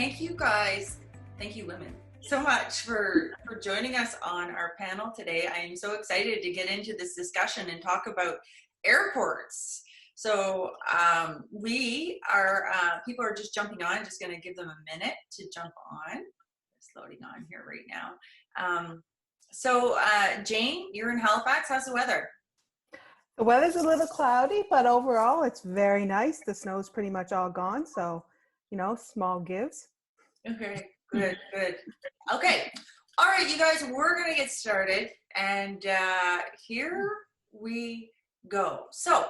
thank you guys, thank you women, so much for joining us on our panel today. I am so excited to get into this discussion and talk about airports. So we are, people are just jumping on. I'm just going to give them a minute to jump on. It's loading on here right now. Jane, you're in Halifax. How's the weather? The weather's a little cloudy, but overall it's very nice. The snow's pretty much all gone, so, you know, small gives. Okay, good. Okay, all right, you guys, we're gonna get started, and here we go. So,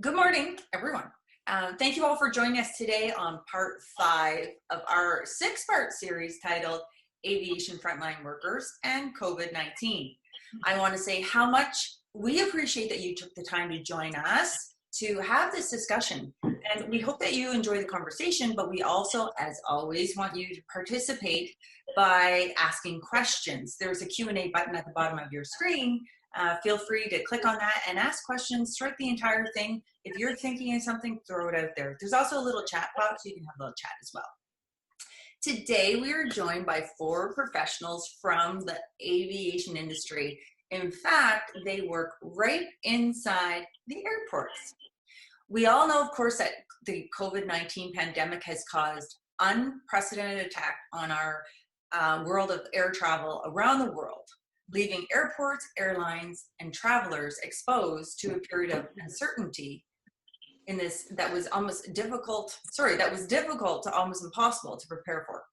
good morning, everyone. Thank you all for joining us today on part 5 of our 6-part series titled Aviation Frontline Workers and COVID-19. I want to say how much we appreciate that you took the time to join us to have this discussion. And we hope that you enjoy the conversation, but we also, as always, want you to participate by asking questions. There's a Q&A button at the bottom of your screen. Feel free to click on that and ask questions throughout the entire thing. If you're thinking of something, throw it out there. There's also a little chat box, so you can have a little chat as well. Today, we are joined by 4 professionals from the aviation industry. In fact, they work right inside the airports. We all know, of course, that the COVID-19 pandemic has caused unprecedented attack on our world of air travel around the world, leaving airports, airlines, and travelers exposed to a period of uncertainty in this that was difficult to almost impossible to prepare for.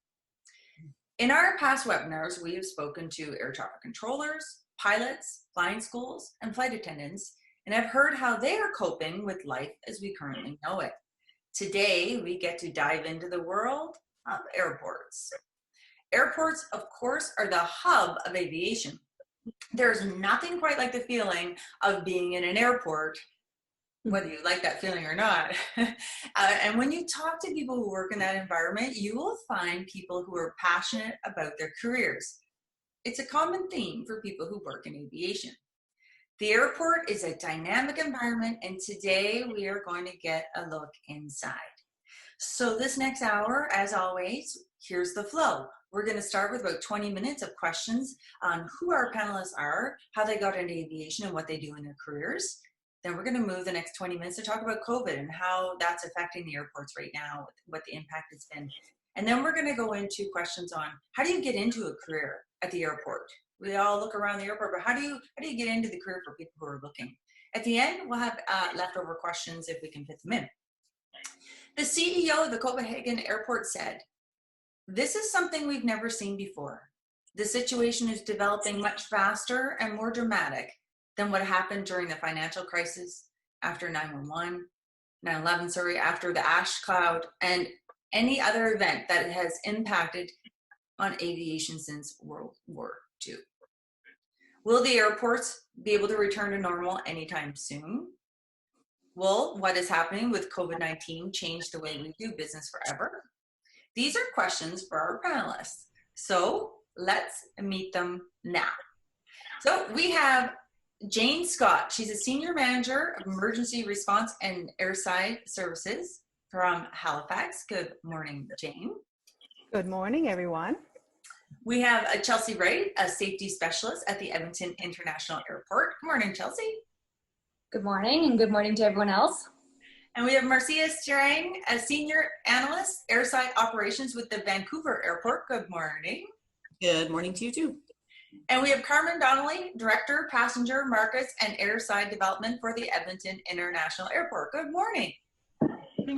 In our past webinars, we have spoken to air traffic controllers, pilots, flying schools, and flight attendants, and I've heard how they are coping with life as we currently know it. Today, we get to dive into the world of airports. Airports, of course, are the hub of aviation. There's nothing quite like the feeling of being in an airport, whether you like that feeling or not. And when you talk to people who work in that environment, you will find people who are passionate about their careers. It's a common theme for people who work in aviation. The airport is a dynamic environment, and today we are going to get a look inside. So this next hour, as always, here's the flow. We're going to start with about 20 minutes of questions on who our panelists are, how they got into aviation, and what they do in their careers. Then we're going to move the next 20 minutes to talk about COVID and how that's affecting the airports right now, what the impact has been. And then we're going to go into questions on how do you get into a career at the airport? We all look around the airport, but how do you get into the career for people who are looking? At the end, we'll have leftover questions if we can fit them in. The CEO of the Copenhagen Airport said, "This is something we've never seen before. The situation is developing much faster and more dramatic than what happened during the financial crisis, after 9/11, after the ash cloud, and any other event that has impacted on aviation since World War II. Will the airports be able to return to normal anytime soon? Will what is happening with COVID-19 change the way we do business forever?" These are questions for our panelists. So let's meet them now. So we have Jane Scott. She's a Senior Manager of Emergency Response and Airside Services from Halifax. Good morning, Jane. Good morning, everyone. We have Chelsea Wright, a Safety Specialist at the Edmonton International Airport. Good morning, Chelsea. Good morning, and good morning to everyone else. And we have Marcia Strang, a Senior Analyst, Airside Operations with the Vancouver Airport. Good morning. Good morning to you too. And we have Carmen Donnelly, Director, Passenger Markets and Airside Development for the Edmonton International Airport. Good morning.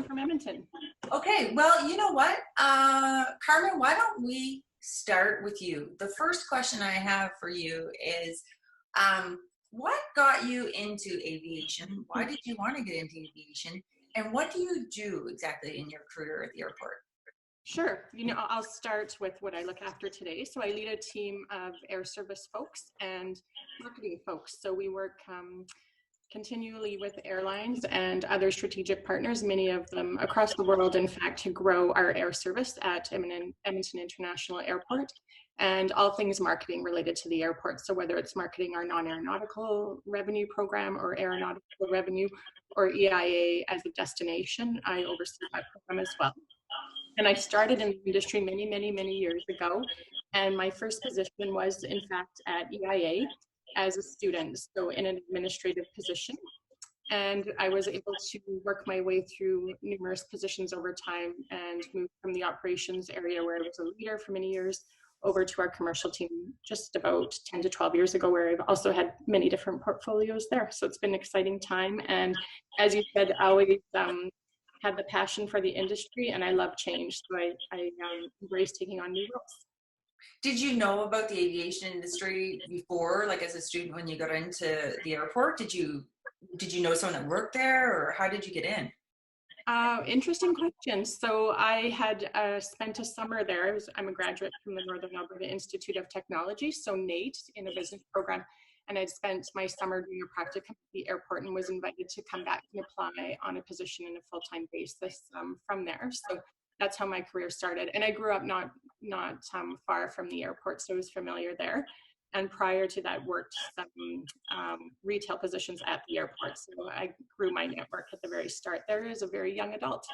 From Edmonton. Okay, well, you know what? Carmen, why don't we start with you? The first question I have for you is, what got you into aviation? Why did you want to get into aviation? And what do you do exactly in your career at the airport? Sure. I'll start with what I look after today. So I lead a team of air service folks and marketing folks. So we work continually with airlines and other strategic partners, many of them across the world, in fact, to grow our air service at Edmonton International Airport and all things marketing related to the airport. So whether it's marketing our non-aeronautical revenue program or aeronautical revenue or EIA as a destination, I oversee that program as well. And I started in the industry many, many, many years ago. And my first position was, in fact, at EIA as a student, so in an administrative position. And I was able to work my way through numerous positions over time and move from the operations area where I was a leader for many years over to our commercial team just about 10 to 12 years ago, where I've also had many different portfolios there. So it's been an exciting time. And as you said, I always had the passion for the industry, and I love change. So I embrace taking on new roles. Did you know about the aviation industry before, like as a student when you got into the airport? Did you know someone that worked there, or how did you get in? Interesting question. So I had spent a summer there. I'm a graduate from the Northern Alberta Institute of Technology, so NAIT, in a business program. And I'd spent my summer doing a practicum at the airport and was invited to come back and apply on a position in a full-time basis from there. So that's how my career started. And I grew up not far from the airport, so I was familiar there. And prior to that, worked some retail positions at the airport. So I grew my network at the very start there as a very young adult.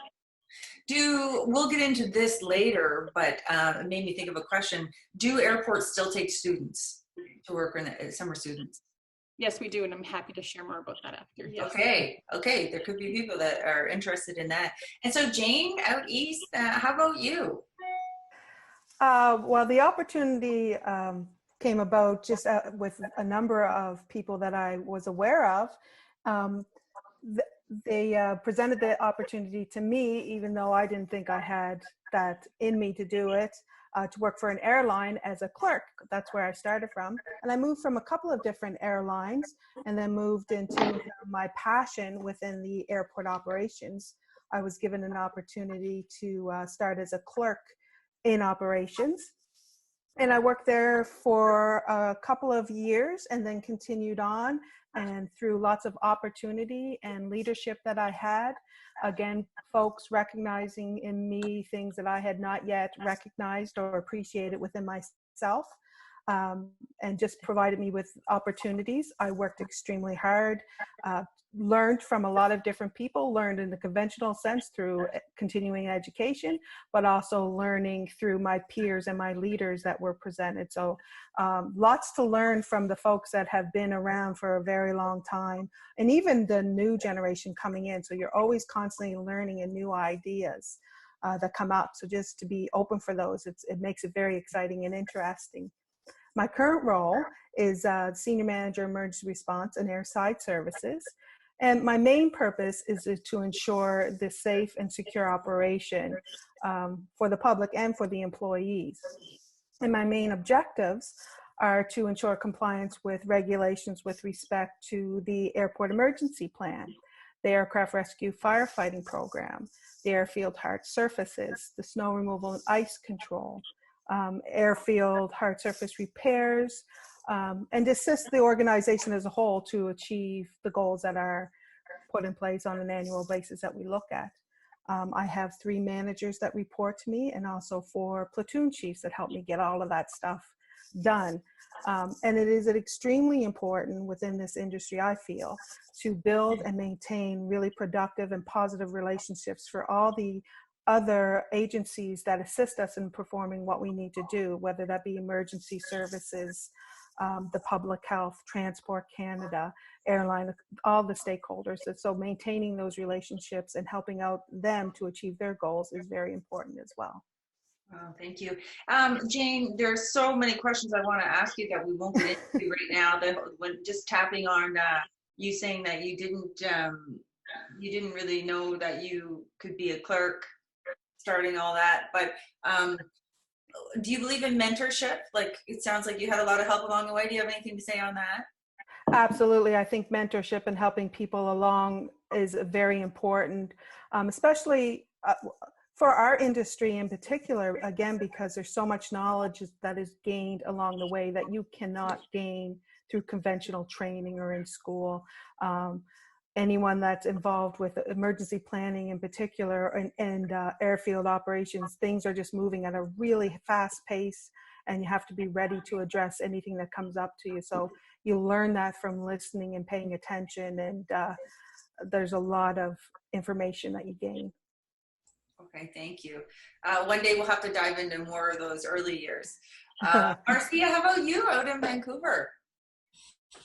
We'll get into this later, but it made me think of a question. Do airports still take students to work in the summer students? Yes, we do, and I'm happy to share more about that after. Yes. Okay. There could be people that are interested in that. And so, Jane, out east, how about you? Well, the opportunity came about just with a number of people that I was aware of. They presented the opportunity to me, even though I didn't think I had that in me to do it, to work for an airline as a clerk. That's where I started from. And I moved from a couple of different airlines and then moved into my passion within the airport operations. I was given an opportunity to start as a clerk in operations. And I worked there for a couple of years and then continued on, and through lots of opportunity and leadership that I had, again, folks recognizing in me things that I had not yet recognized or appreciated within myself, and just provided me with opportunities. I worked extremely hard, learned from a lot of different people, learned in the conventional sense through continuing education, but also learning through my peers and my leaders that were presented. So lots to learn from the folks that have been around for a very long time, and even the new generation coming in. So you're always constantly learning and new ideas that come up. So just to be open for those, it makes it very exciting and interesting. My current role is Senior Manager Emergency Response and Airside Services. And my main purpose is to ensure the safe and secure operation for the public and for the employees. And my main objectives are to ensure compliance with regulations with respect to the airport emergency plan, the aircraft rescue firefighting program, the airfield hard surfaces, the snow removal and ice control, airfield hard surface repairs, and assist the organization as a whole to achieve the goals that are put in place on an annual basis that we look at. I have 3 managers that report to me, and also 4 platoon chiefs that help me get all of that stuff done. And it is extremely important within this industry, I feel, to build and maintain really productive and positive relationships for all the other agencies that assist us in performing what we need to do, whether that be emergency services, the public health, Transport Canada, airline, all the stakeholders. And so maintaining those relationships and helping out them to achieve their goals is very important as well. Oh, thank you. Jane, there's so many questions I want to ask you that we won't get into right now. When just tapping on you saying that you didn't really know that you could be a clerk, starting all that, but do you believe in mentorship? Like, it sounds like you had a lot of help along the way. Do you have anything to say on that? Absolutely. I think mentorship and helping people along is very important, especially for our industry in particular, again, because there's so much knowledge that is gained along the way that you cannot gain through conventional training or in school. Anyone that's involved with emergency planning in particular and airfield operations, things are just moving at a really fast pace, and you have to be ready to address anything that comes up to you. So you learn that from listening and paying attention, and there's a lot of information that you gain. Okay, thank you. One day we'll have to dive into more of those early years. Marcia, how about you out in Vancouver?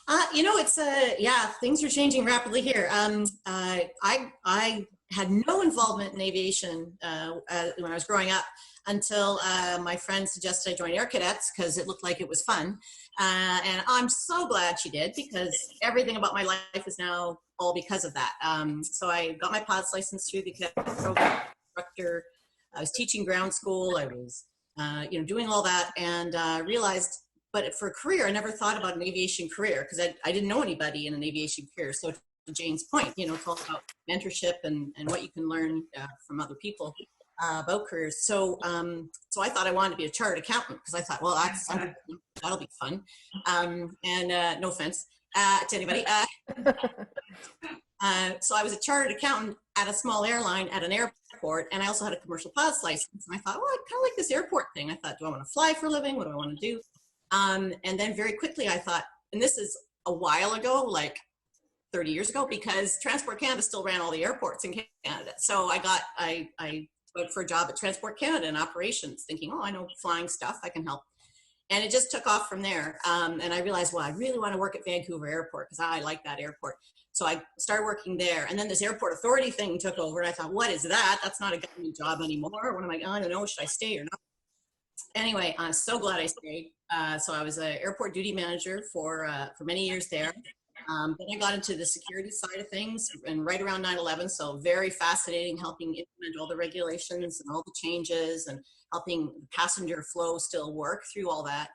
It's yeah, things are changing rapidly here. I had no involvement in aviation when I was growing up until my friend suggested I join Air Cadets because it looked like it was fun. And I'm so glad she did, because everything about my life is now all because of that. So I got my pilot's license through the cadet program instructor. I was teaching ground school. I was, doing all that, and realized, but for a career, I never thought about an aviation career because I didn't know anybody in an aviation career. So to Jane's point, it's all about mentorship and what you can learn from other people about careers. So I thought I wanted to be a chartered accountant because I thought, well, that'll be fun. And no offense to anybody. So I was a chartered accountant at a small airline at an airport, and I also had a commercial pilot's license. And I thought, I kind of like this airport thing. I thought, do I want to fly for a living? What do I want to do? And then very quickly I thought, and this is a while ago, like 30 years ago, because Transport Canada still ran all the airports in Canada. So I went for a job at Transport Canada in operations, thinking, I know flying stuff, I can help. And it just took off from there. And I realized, I really want to work at Vancouver Airport because I like that airport. So I started working there. And then this airport authority thing took over. And I thought, what is that? That's not a government job anymore. What am I, I don't know, should I stay or not? Anyway, I'm so glad I stayed. So I was an airport duty manager for many years there. Then I got into the security side of things, and right around 9/11, so very fascinating, helping implement all the regulations and all the changes, and helping passenger flow still work through all that.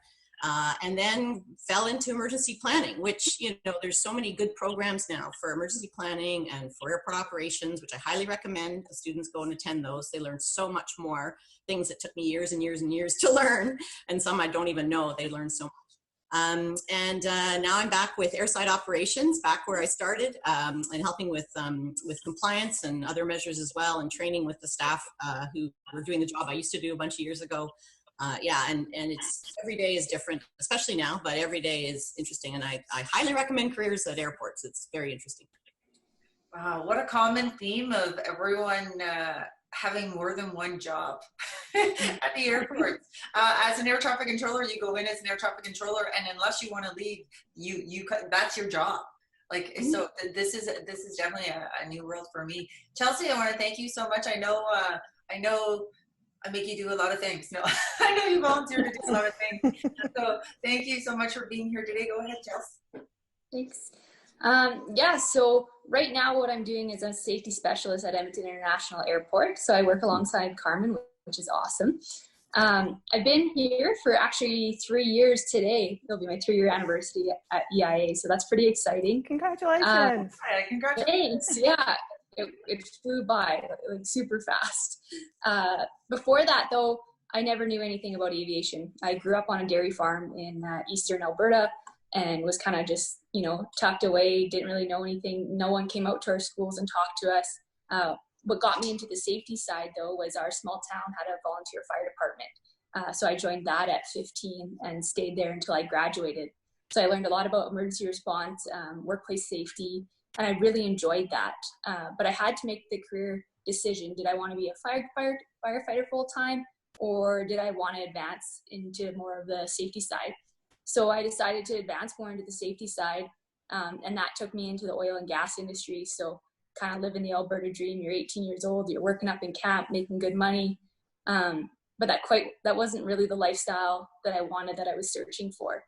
And then fell into emergency planning, which, there's so many good programs now for emergency planning and for airport operations, which I highly recommend the students go and attend those. They learn so much more, things that took me years and years and years to learn, and some I don't even know, they learn so much. Now I'm back with airside operations, back where I started, and helping with compliance and other measures as well, and training with the staff who were doing the job I used to do a bunch of years ago. And it's every day is different, especially now, but every day is interesting. And I highly recommend careers at airports. It's very interesting. Wow, what a common theme of everyone having more than one job at the airport. As an air traffic controller, you go in as an air traffic controller, and unless you want to leave, that's your job. So this is definitely a new world for me. Chelsea, I want to thank you so much. I know I make you do a lot of things. No, I know you volunteer to do a lot of things. So thank you so much for being here today. Go ahead, Chelsea. Thanks. So right now what I'm doing is a safety specialist at Edmonton International Airport. So I work alongside Carmen, which is awesome. I've been here for actually 3 years today. It'll be my 3-year anniversary at EIA. So that's pretty exciting. Congratulations. Congratulations. Thanks. Yeah. It flew by like super fast. Before that though, I never knew anything about aviation. I grew up on a dairy farm in eastern Alberta and was kind of just, tucked away, didn't really know anything. No one came out to our schools and talked to us. What got me into the safety side though was our small town had a volunteer fire department. So I joined that at 15 and stayed there until I graduated. So I learned a lot about emergency response, workplace safety, and I really enjoyed that. But I had to make the career decision. Did I want to be a firefighter full time, or did I want to advance into more of the safety side? So I decided to advance more into the safety side, and that took me into the oil and gas industry. So kind of living the Alberta dream. You're 18 years old, you're working up in camp, making good money. But that wasn't really the lifestyle that I wanted, that I was searching for.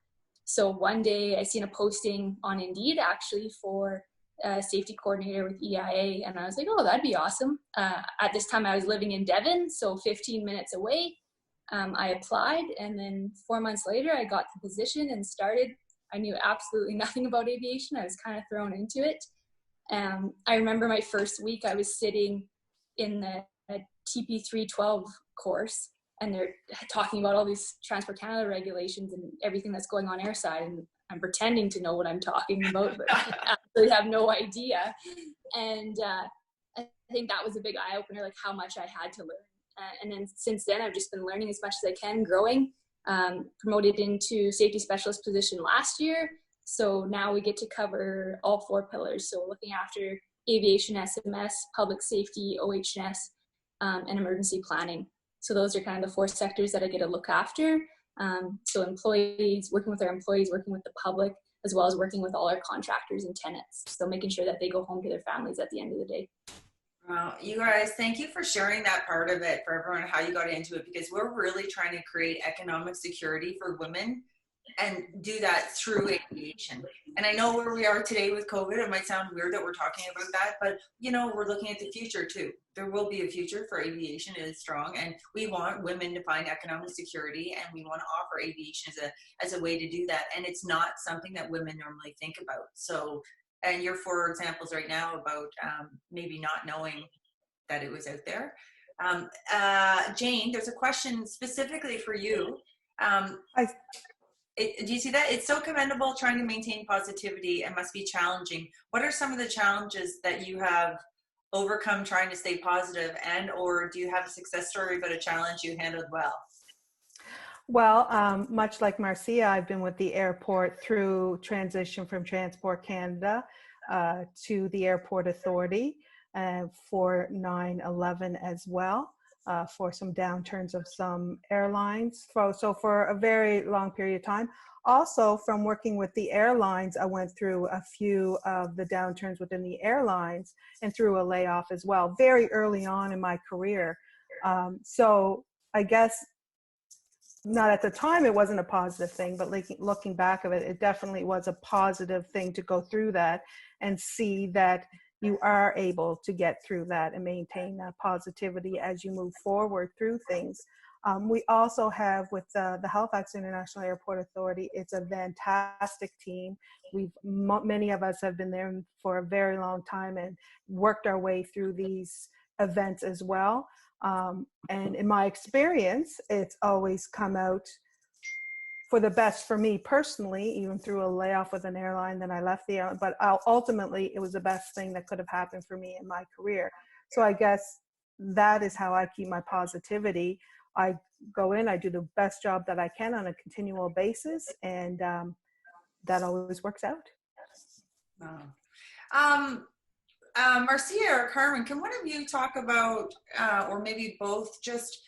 So one day I seen a posting on Indeed actually for a safety coordinator with EIA, and I was like, oh, that'd be awesome. At this time I was living in Devon, so 15 minutes away. I applied, and then 4 months later I got the position and started. I knew absolutely nothing about aviation. I was kind of thrown into it. I remember my first week I was sitting in the TP 312 course, and they're talking about all these Transport Canada regulations and everything that's going on airside, and I'm pretending to know what I'm talking about, but I actually have no idea. And I think that was a big eye-opener, like how much I had to learn. And then since then, I've just been learning as much as I can, growing. Promoted into safety specialist position last year. So now we get to cover all 4 pillars. So looking after aviation, SMS, public safety, OH&S, and emergency planning. So those are kind of the 4 sectors that I get to look after. So employees, working with our employees, working with the public, as well as working with all our contractors and tenants. So making sure that they go home to their families at the end of the day. Wow, you guys, thank you for sharing that part of it for everyone, how you got into it, because we're really trying to create economic security for women and do that through aviation. And I know where we are today with COVID, it might sound weird that we're talking about that, but you know, we're looking at the future too. There will be a future for aviation. It is strong, and we want women to find economic security, and we want to offer aviation as a way to do that. And it's not something that women normally think about. So, and your 4 examples right now about maybe not knowing that it was out there. Jane, there's a question specifically for you. Do you see that? It's so commendable trying to maintain positivity and must be challenging. What are some of the challenges that you have overcome trying to stay positive, and or do you have a success story about a challenge you handled well? Well, much like Marcia, I've been with the airport through transition from Transport Canada to the Airport Authority for 9/11 as well. For some downturns of some airlines. So for a very long period of time. Also, from working with the airlines, I went through a few of the downturns within the airlines and through a layoff as well, very early on in my career. So I guess not at the time, it wasn't a positive thing, but looking back of it, it definitely was a positive thing to go through that and see that you are able to get through that and maintain that positivity as you move forward through things. We also have with the Halifax International Airport Authority, it's a fantastic team. Many of us have been there for a very long time and worked our way through these events as well. And in my experience, it's always come out for the best for me personally, even through a layoff with an airline, then I left the airline, but ultimately it was the best thing that could have happened for me in my career. So I guess that is how I keep my positivity. I go in, I do the best job that I can on a continual basis, and that always works out. Wow. Marcia or Carmen, can one of you talk about, or maybe both, just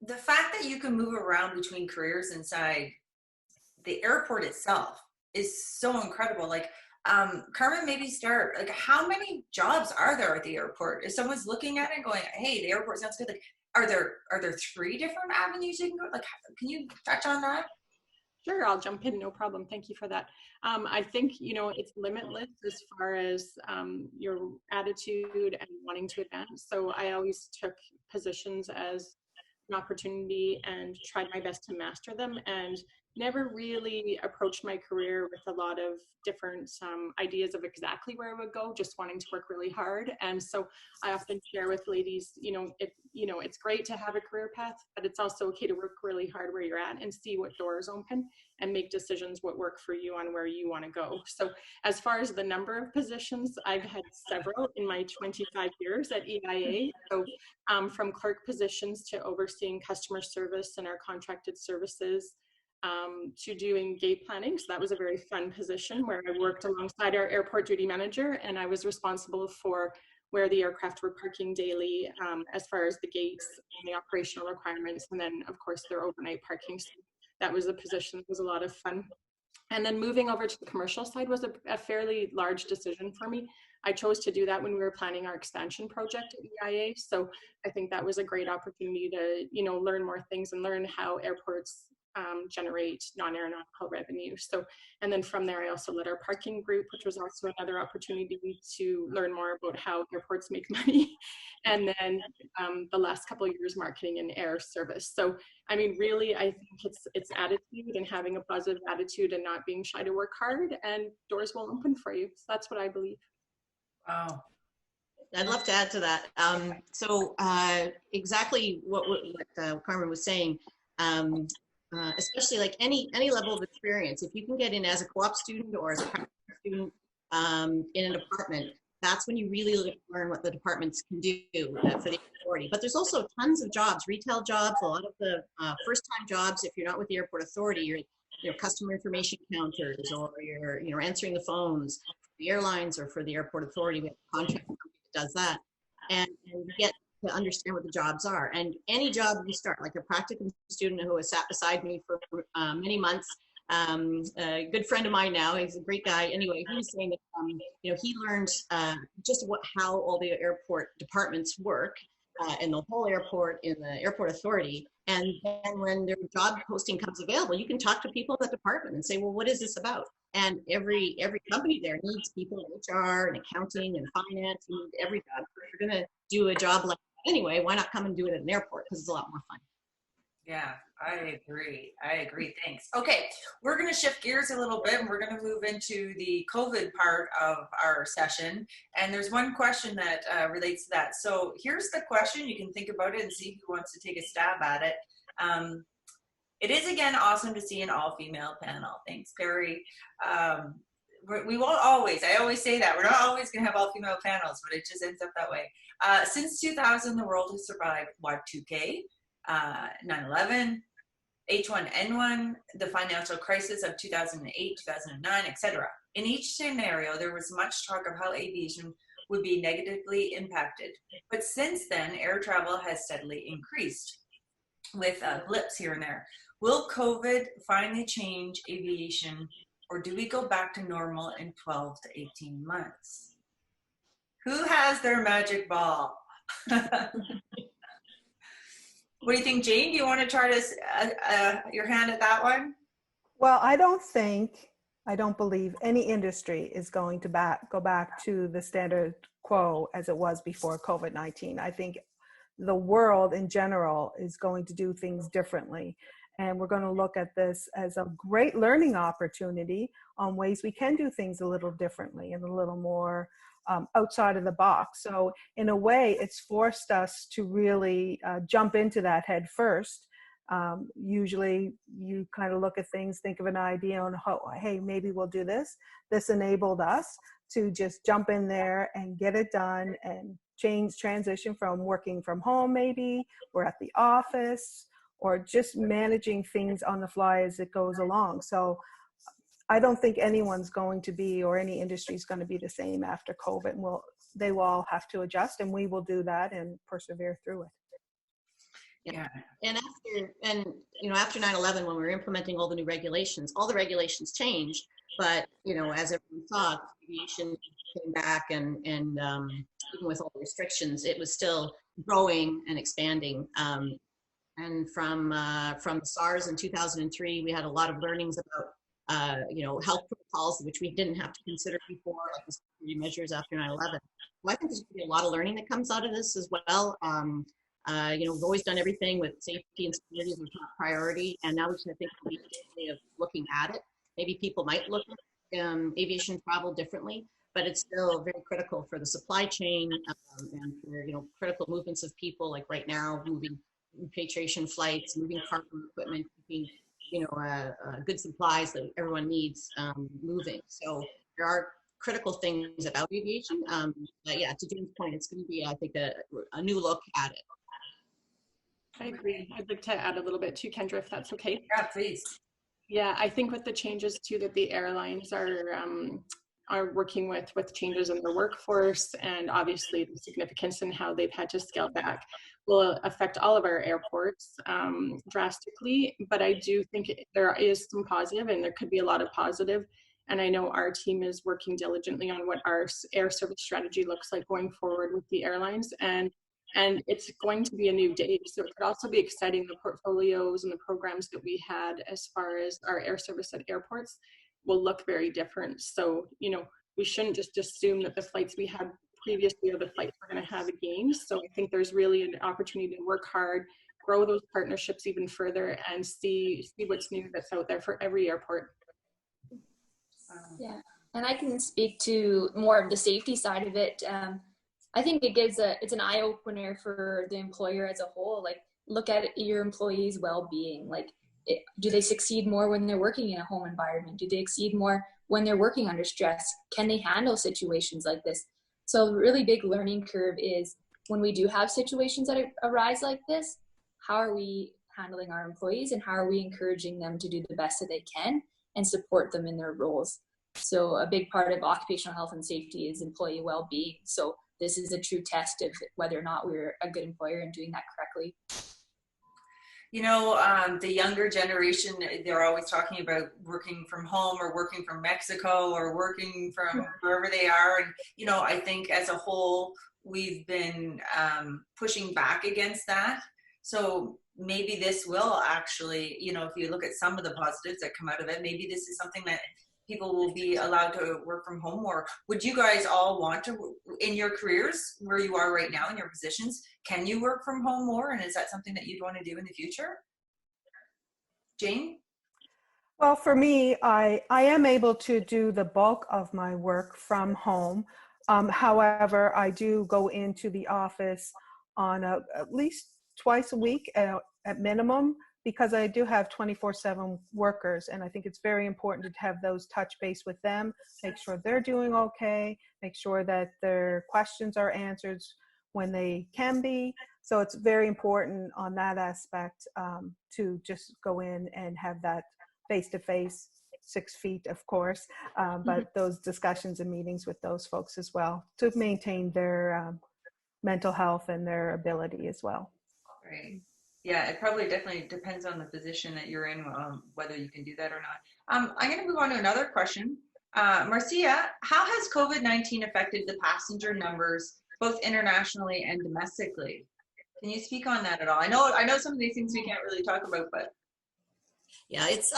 the fact that you can move around between careers inside the airport itself is so incredible. Like, Carmen, maybe start, like, how many jobs are there at the airport? If someone's looking at it and going, hey, the airport sounds good, like, are there 3 different avenues you can go? Like, can you touch on that? Sure, I'll jump in, no problem. Thank you for that. I think, you know, it's limitless as far as your attitude and wanting to advance. So I always took positions as an opportunity and tried my best to master them, and never really approached my career with a lot of different ideas of exactly where I would go, just wanting to work really hard. And so I often share with ladies, it's great to have a career path, but it's also okay to work really hard where you're at and see what doors open and make decisions what work for you on where you want to go. So as far as the number of positions, I've had several in my 25 years at EIA. So from clerk positions to overseeing customer service and our contracted services, to doing gate planning. So that was a very fun position where I worked alongside our airport duty manager, and I was responsible for where the aircraft were parking daily, as far as the gates and the operational requirements, and then of course their overnight parking. So that was a position that was a lot of fun. And then moving over to the commercial side was a fairly large decision for me. I chose to do that when we were planning our expansion project at EIA. So I think that was a great opportunity to, learn more things and learn how airports generate non-aeronautical revenue. So, and then from there, I also led our parking group, which was also another opportunity to learn more about how airports make money. And then the last couple of years, marketing and air service. So, I mean, really, I think it's attitude and having a positive attitude and not being shy to work hard, and doors will open for you. So that's what I believe. Wow. I'd love to add to that. So exactly what Carmen was saying, especially like any level of experience, if you can get in as a co-op student or as a practice student in a department, that's when you really learn what the departments can do for the authority. But there's also tons of jobs, retail jobs, a lot of the first-time jobs. If you're not with the airport authority, you're customer information counters, or you're answering the phones for the airlines or for the airport authority. We have a contract company that does that, and you get to understand what the jobs are. And any job you start, like a practicum student who has sat beside me for many months, a good friend of mine now, he's a great guy. Anyway, he was saying that, you know, he learned just how all the airport departments work in the whole airport, in the airport authority. And then when their job posting comes available, you can talk to people in the department and say, well, what is this about? And every company there needs people in HR and accounting and finance. You need every job. If you're going to do a job like that anyway, why not come and do it at an airport? Because it's a lot more fun. Yeah, I agree. Thanks. Okay, we're going to shift gears a little bit and we're going to move into the COVID part of our session. And there's one question that relates to that. So here's the question. You can think about it and see who wants to take a stab at it. It is, again, awesome to see an all-female panel. Thanks, Perry. We won't always, I always say that, we're not always going to have all-female panels, but it just ends up that way. Since 2000, the world has survived Y2K, 9/11, H1N1, the financial crisis of 2008, 2009, etc. In each scenario, there was much talk of how aviation would be negatively impacted. But since then, air travel has steadily increased with blips here and there. Will COVID finally change aviation, or do we go back to normal in 12 to 18 months? Who has their magic ball? What do you think, Jane? Do you want to try to your hand at that one? Well, I don't believe any industry is going to go back to the status quo as it was before COVID-19. I think the world in general is going to do things differently. And we're going to look at this as a great learning opportunity on ways we can do things a little differently and a little more outside of the box. So in a way, it's forced us to really jump into that head first. Usually you kind of look at things, think of an idea and, hey, maybe we'll do this. This enabled us to just jump in there and get it done and transition from working from home, maybe, or at the office, or just managing things on the fly as it goes along. So I don't think anyone's going to be, or any industry is going to be the same after COVID. And they will all have to adjust, and we will do that and persevere through it. Yeah. And after 9/11, when we were implementing all the new regulations, all the regulations changed. But, you know, as everyone saw, aviation came back and even with all the restrictions, it was still growing and expanding. And from SARS in 2003, we had a lot of learnings about health protocols, which we didn't have to consider before, like the security measures after 9/11. Well, I think there's going to be a lot of learning that comes out of this as well. We've always done everything with safety and security as a top priority, and now we should, I think, be a way of looking at it. Maybe people might look at aviation travel differently, but it's still very critical for the supply chain and for critical movements of people. Like right now, moving repatriation flights, moving cargo equipment, keeping good supplies that everyone needs moving. So there are critical things about aviation. But yeah, to Jane's point, it's going to be, I think, a new look at it. I agree. I'd like to add a little bit too, Kendra, if that's okay. Yeah, please. Yeah, I think with the changes too that the airlines are working with changes in their workforce, and obviously the significance in how they've had to scale back will affect all of our airports drastically. But I do think there is some positive, and there could be a lot of positive. And I know our team is working diligently on what our air service strategy looks like going forward with the airlines. And it's going to be a new day. So it could also be exciting. The portfolios and the programs that we had as far as our air service at airports will look very different. So, we shouldn't just assume that the flights we had previously are the flights we're going to have again. So I think there's really an opportunity to work hard, grow those partnerships even further, and see what's new that's out there for every airport. Yeah, and I can speak to more of the safety side of it. I think it's an eye opener for the employer as a whole. Like, look at your employees' well-being. Like, do they succeed more when they're working in a home environment? Do they succeed more when they're working under stress? Can they handle situations like this? So a really big learning curve is when we do have situations that arise like this, how are we handling our employees, and how are we encouraging them to do the best that they can and support them in their roles? So a big part of occupational health and safety is employee well-being. So this is a true test of whether or not we're a good employer and doing that correctly. You know, the younger generation, they're always talking about working from home or working from Mexico or working from wherever they are. And, you know, I think as a whole, we've been pushing back against that. So maybe this will actually, you know, if you look at some of the positives that come out of it, maybe this is something that people will be allowed to work from home more. Would you guys all want to, in your careers, where you are right now in your positions, can you work from home more? And is that something that you'd want to do in the future? Jane? Well, for me, I am able to do the bulk of my work from home. However, I do go into the office on at least twice a week at minimum, because I do have 24/7 workers, and I think it's very important to have those touch base with them, make sure they're doing okay, make sure that their questions are answered when they can be. So it's very important on that aspect to just go in and have that face-to-face, 6 feet, of course, but those discussions and meetings with those folks as well to maintain their mental health and their ability as well. Right. Yeah, it probably definitely depends on the position that you're in, whether you can do that or not. I'm going to move on to another question. Marcia, how has COVID-19 affected the passenger numbers, both internationally and domestically? Can you speak on that at all? I know some of these things we can't really talk about, but. Yeah, it's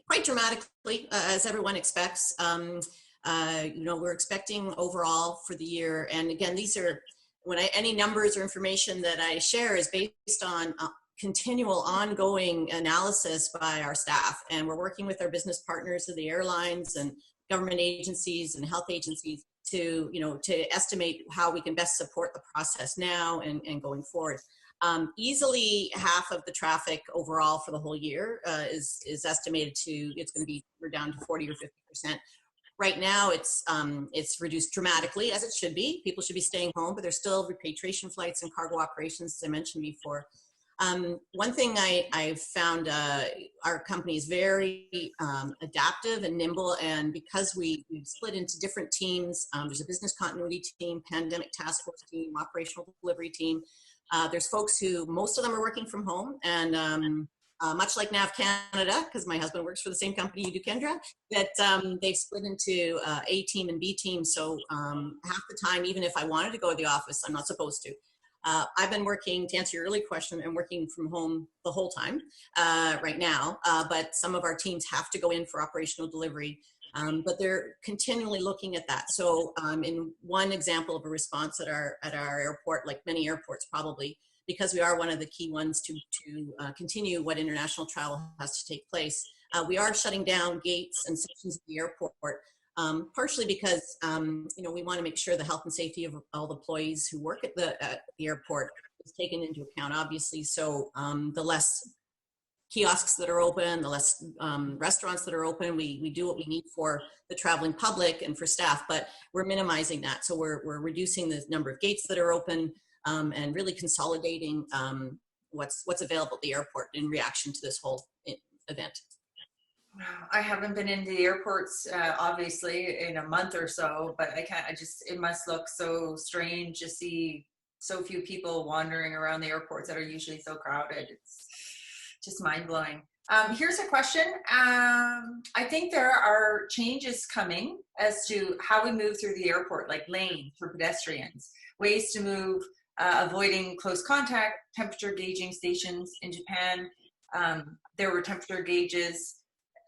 quite dramatically, as everyone expects. You know, we're expecting overall for the year, and again, these are, any numbers or information that I share is based on continual ongoing analysis by our staff, and we're working with our business partners of the airlines and government agencies and health agencies to, you know, to estimate how we can best support the process now and going forward. Easily half of the traffic overall for the whole year is estimated to, we're down to 40 or 50%. Right now, it's reduced dramatically, as it should be. People should be staying home, but there's still repatriation flights and cargo operations, as I mentioned before. One thing I've found, our company is very adaptive and nimble, and because we've split into different teams, there's a business continuity team, pandemic task force team, operational delivery team. There's folks who, most of them are working from home, and much like NAV Canada, because my husband works for the same company you do, Kendra, that they've split into A team and B team. So half the time, even if I wanted to go to the office, I'm not supposed to. I've been working, to answer your early question, I'm working from home the whole time right now, but some of our teams have to go in for operational delivery, but they're continually looking at that. So in one example of a response at our airport, like many airports probably, because we are one of the key ones to continue what international travel has to take place, we are shutting down gates and sections of the airport, partially because you know, we want to make sure the health and safety of all the employees who work at the airport is taken into account, obviously. So the less kiosks that are open, the less restaurants that are open, we do what we need for the traveling public and for staff, but we're minimizing that. So we're reducing the number of gates that are open, and really consolidating what's available at the airport in reaction to this whole event. I haven't been into the airports, obviously, in a month or so, but it must look so strange to see so few people wandering around the airports that are usually so crowded. It's just mind-blowing. Here's a question. I think there are changes coming as to how we move through the airport, like lanes for pedestrians, ways to move, avoiding close contact, temperature gauging stations. In Japan, there were temperature gauges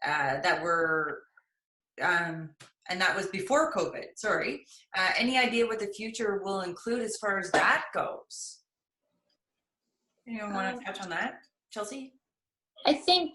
that were, and that was before COVID, sorry. Any idea what the future will include as far as that goes? Anyone want to touch on that? Chelsea? I think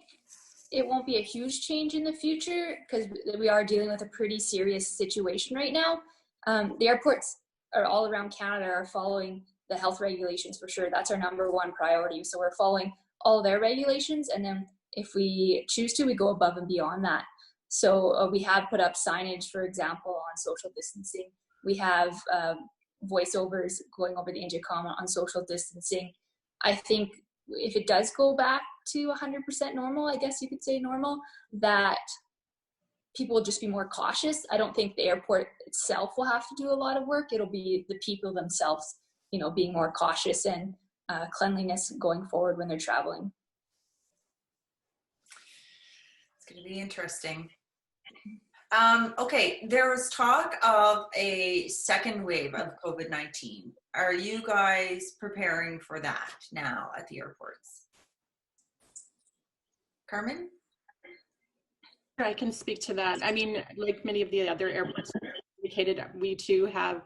it won't be a huge change in the future because we are dealing with a pretty serious situation right now. The airports are all around Canada are following the health regulations for sure. That's our #1 priority. So we're following all their regulations, and then if we choose to, we go above and beyond that. So we have put up signage, for example, on social distancing. We have voiceovers going over the intercom on social distancing. I think if it does go back to 100% normal, I guess you could say normal, that people will just be more cautious. I don't think the airport itself will have to do a lot of work. It'll be the people themselves, being more cautious and cleanliness going forward when they're traveling. It's going to be interesting. Okay, there was talk of a second wave of COVID-19. Are you guys preparing for that now at the airports? Carmen? I can speak to that. I mean, like many of the other airports indicated, we too have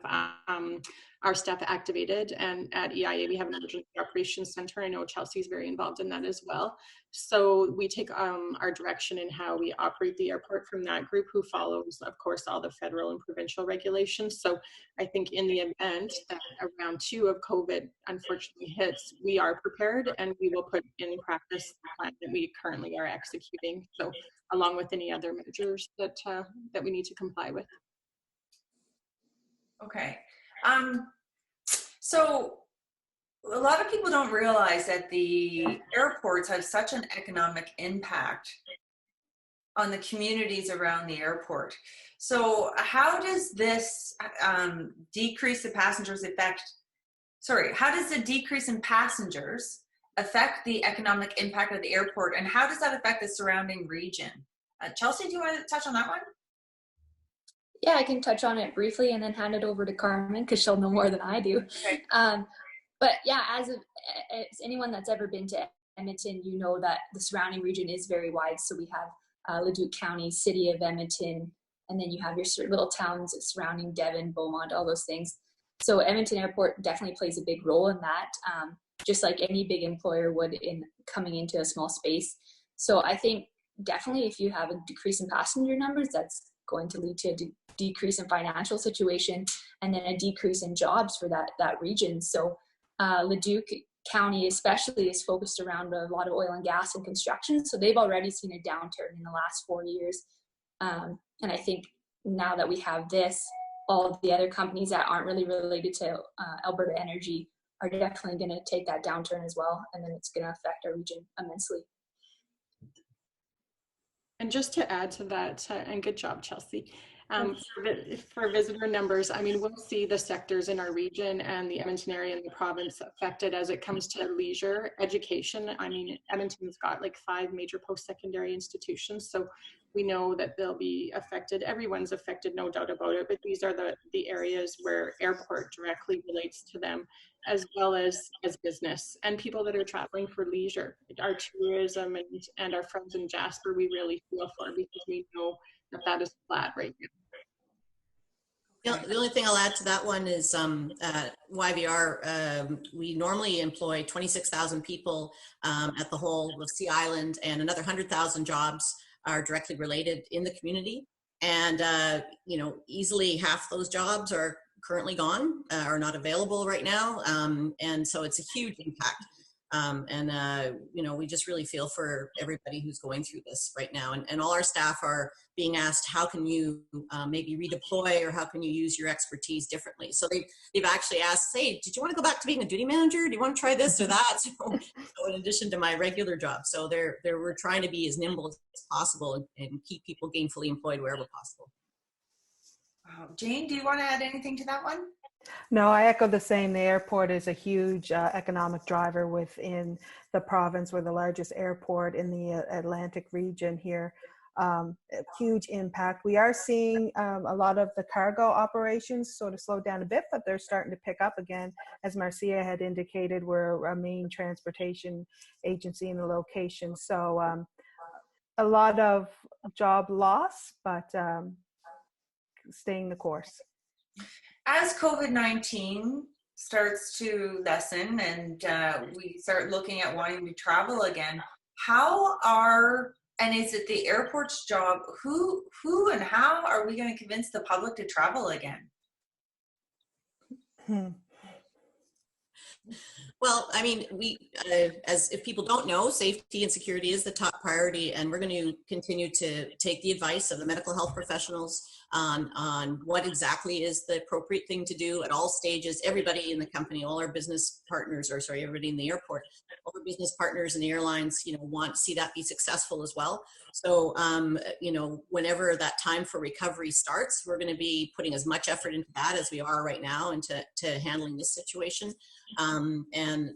our staff activated, and at EIA we have an emergency operations center. I know Chelsea's very involved in that as well. So we take our direction in how we operate the airport from that group, who follows, of course, all the federal and provincial regulations. So I think in the event that a round 2 of COVID unfortunately hits, we are prepared, and we will put in practice the plan that we currently are executing. So along with any other measures that we need to comply with. Okay. So a lot of people don't realize that the airports have such an economic impact on the communities around the airport. So how does this decrease in passengers affect the economic impact of the airport, and how does that affect the surrounding region? Chelsea, do you want to touch on that one? Yeah, I can touch on it briefly and then hand it over to Carmen because she'll know more than I do. Okay. But yeah, as anyone that's ever been to Edmonton, you know that the surrounding region is very wide. So we have Leduc County, City of Edmonton, and then you have your little towns surrounding Devon, Beaumont, all those things. So Edmonton Airport definitely plays a big role in that, just like any big employer would in coming into a small space. So I think definitely if you have a decrease in passenger numbers, that's going to lead to a decrease in financial situation, and then a decrease in jobs for that region. So Leduc County especially is focused around a lot of oil and gas and construction. So they've already seen a downturn in the last 4 years. And I think now that we have this, all of the other companies that aren't really related to Alberta Energy are definitely going to take that downturn as well. And then it's going to affect our region immensely. And just to add to that, and good job, Chelsea, for visitor numbers, I mean, we'll see the sectors in our region and the Edmonton area and the province affected as it comes to leisure, education. I mean, Edmonton's got like 5 major post-secondary institutions, so we know that they'll be affected. Everyone's affected, no doubt about it, but these are the areas where airport directly relates to them, as well as business and people that are traveling for leisure. Our tourism and our friends in Jasper, we really feel for, because we know that is flat right now. The only thing I'll add to that one is YVR, we normally employ 26,000 people at the whole of Sea Island, and another 100,000 jobs are directly related in the community. And, easily half those jobs are currently gone, are not available right now. And so it's a huge impact. We just really feel for everybody who's going through this right now. And all our staff are being asked, how can you maybe redeploy, or how can you use your expertise differently? So they've actually asked, hey, did you want to go back to being a duty manager? Do you want to try this or that? So in addition to my regular job. So we're trying to be as nimble as possible and keep people gainfully employed wherever possible. Jane, do you want to add anything to that one? No, I echo the same. The airport is a huge economic driver within the province. We're the largest airport in the Atlantic region here. Huge impact. We are seeing a lot of the cargo operations sort of slow down a bit, but they're starting to pick up again. As Marcia had indicated, we're a main transportation agency in the location. So a lot of job loss, but staying the course. As COVID-19 starts to lessen and we start looking at wanting to travel again, and is it the airport's job, who and how are we going to convince the public to travel again? Well, I mean, as if people don't know, safety and security is the top priority, and we're going to continue to take the advice of the medical health professionals on what exactly is the appropriate thing to do at all stages. Everybody in the company, all our business partners, or sorry, everybody in the airport, all our business partners and the airlines, want to see that be successful as well. So, whenever that time for recovery starts, we're going to be putting as much effort into that as we are right now into handling this situation. And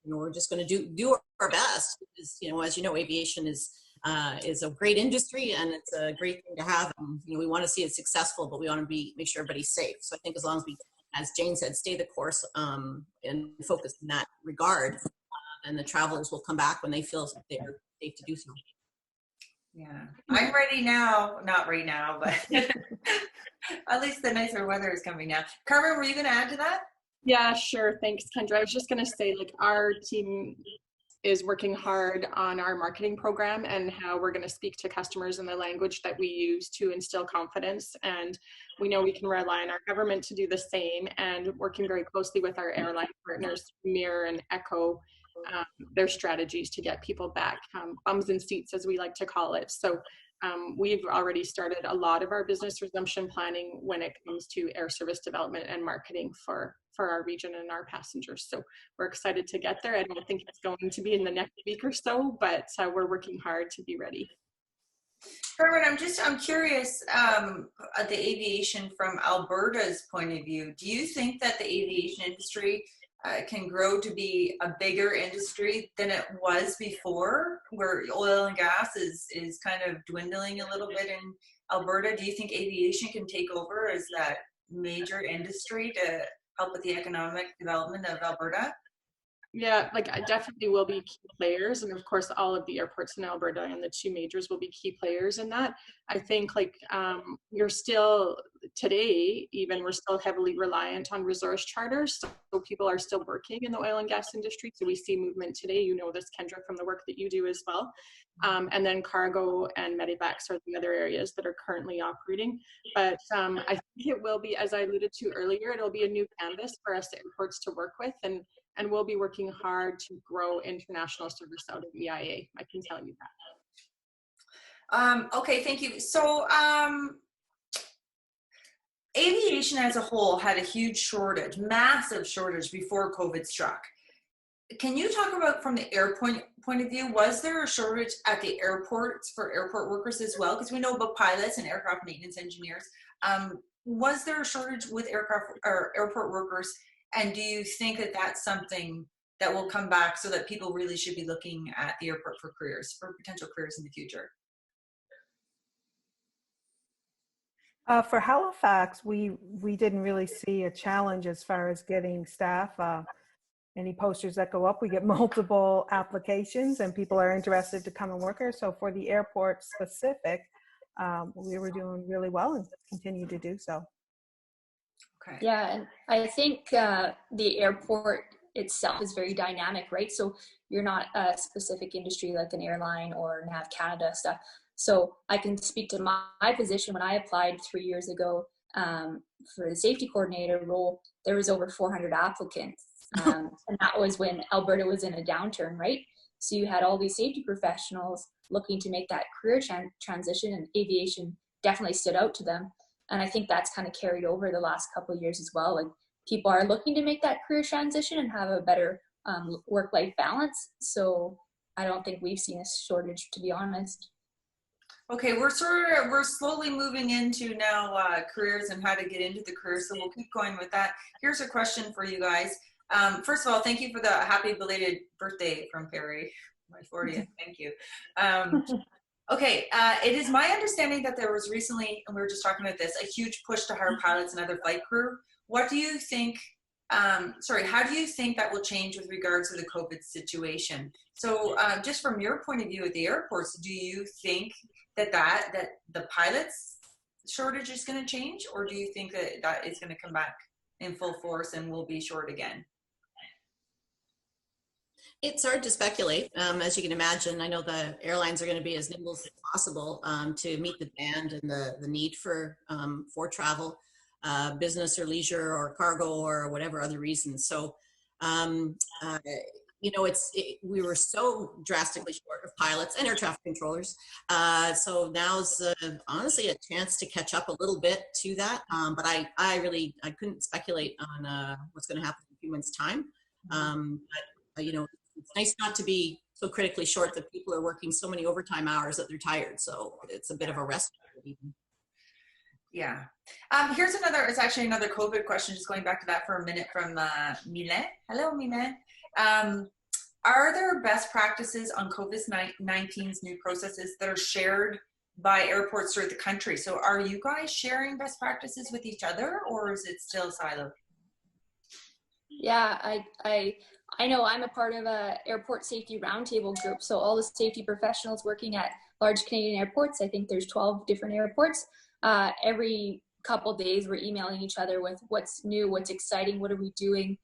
we're just going to do our best because, as you know, aviation is a great industry and it's a great thing to have. We want to see it successful, but we want to make sure everybody's safe. So I think as long as we, as Jane said, stay the course and focus in that regard, and the travelers will come back when they feel they're safe to do so. Yeah, I'm ready now. Not right now, but at least the nicer weather is coming now. Carmen, were you going to add to that? Yeah, sure. Thanks, Kendra. I was just going to say, our team is working hard on our marketing program and how we're going to speak to customers in the language that we use to instill confidence. And we know we can rely on our government to do the same, and working very closely with our airline partners, mirror and echo their strategies to get people back, bums in seats, as we like to call it. So we've already started a lot of our business resumption planning when it comes to air service development and marketing for our region and our passengers. So we're excited to get there. I don't think it's going to be in the next week or so, but we're working hard to be ready. Carmen, I'm curious, at the aviation from Alberta's point of view, do you think that the aviation industry can grow to be a bigger industry than it was before, where oil and gas is kind of dwindling a little bit in Alberta? Do you think aviation can take over as that major industry to help with the economic development of Alberta? Yeah, I definitely will be key players. And of course, all of the airports in Alberta and the two majors will be key players in that. I think you're still, today, even we're still heavily reliant on resource charters. So people are still working in the oil and gas industry. So we see movement today. You know this, Kendra, from the work that you do as well. And then cargo and medevacs are the other areas that are currently operating. But I think it will be, as I alluded to earlier, it'll be a new canvas for us airports to work with. And we'll be working hard to grow international service out of EIA. I can tell you that. Okay, thank you. So aviation as a whole had a huge shortage, massive shortage before COVID struck. Can you talk about, from the airport point of view, was there a shortage at the airports for airport workers as well? Because we know about pilots and aircraft maintenance engineers. Was there a shortage with aircraft or airport workers? And do you think that that's something that will come back, so that people really should be looking at the airport for potential careers in the future? For Halifax, we didn't really see a challenge as far as getting staff. Any posters that go up, we get multiple applications and people are interested to come and work here. So for the airport specific, we were doing really well and continue to do so. Okay. Yeah, and I think the airport itself is very dynamic, right? So you're not a specific industry like an airline or Nav Canada stuff. So I can speak to my position. When I applied 3 years ago for the safety coordinator role, there was over 400 applicants. And that was when Alberta was in a downturn, right? So you had all these safety professionals looking to make that career transition, and aviation definitely stood out to them. And I think that's kind of carried over the last couple of years as well. Like, people are looking to make that career transition and have a better work-life balance. So I don't think we've seen a shortage, to be honest. Okay, we're slowly moving into now careers and how to get into the career. So we'll keep going with that. Here's a question for you guys. First of all, thank you for the happy belated birthday from Perry, my 40th. Thank you. Okay, it is my understanding that there was recently, and we were just talking about this, a huge push to hire pilots and other flight crew. What do you think, how do you think that will change with regards to the COVID situation? So just from your point of view at the airports, do you think that the pilots shortage is going to change, or do you think that it's going to come back in full force and we'll be short again? It's hard to speculate. As you can imagine, I know the airlines are going to be as nimble as possible to meet the demand and the need for travel, business or leisure or cargo or whatever other reasons. So we were so drastically short of pilots and air traffic controllers. So now's honestly a chance to catch up a little bit to that. But I couldn't speculate on what's going to happen in a few months' time. It's nice not to be so critically short that people are working so many overtime hours that they're tired. So it's a bit of a rest. Yeah. It's actually another COVID question, just going back to that for a minute from Milen. Hello, Milen. Are there best practices on COVID-19's new processes that are shared by airports throughout the country? So are you guys sharing best practices with each other, or is it still siloed? Yeah, I know I'm a part of a airport safety roundtable group. So all the safety professionals working at large Canadian airports, I think there's 12 different airports. Every couple days we're emailing each other with what's new, what's exciting, what are we doing,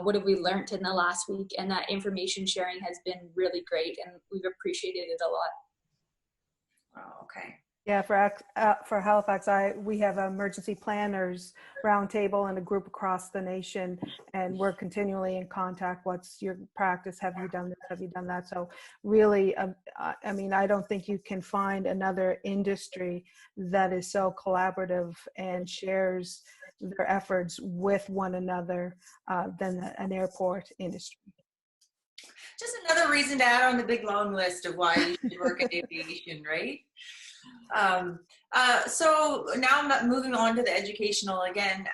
what have we learned in the last week, and that information sharing has been really great, and we've appreciated it a lot. Oh, okay. Yeah, for Halifax, we have an emergency planners roundtable and a group across the nation, and we're continually in contact. What's your practice? Have you done this? Have you done that? So really, I don't think you can find another industry that is so collaborative and shares their efforts with one another than an airport industry. Just another reason to add on the big long list of why you should work in aviation, right? So now I'm moving on to the educational again.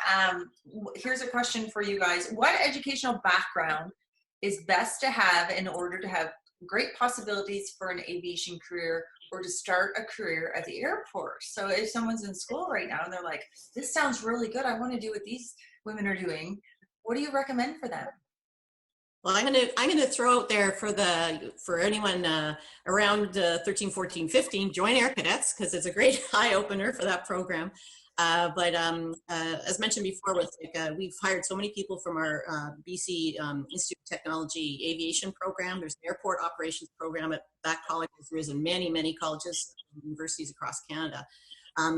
Here's a question for you guys. What educational background is best to have in order to have great possibilities for an aviation career or to start a career at the airport? So if someone's in school right now and they're like, this sounds really good, I want to do what these women are doing, what do you recommend for them? Well, I'm gonna throw out there for anyone around 13, 14, 15, join Air Cadets, because it's a great eye opener for that program. But as mentioned before, we've hired so many people from our BC Institute of Technology Aviation program. There's an airport operations program at that college, as there is in many colleges and universities across Canada.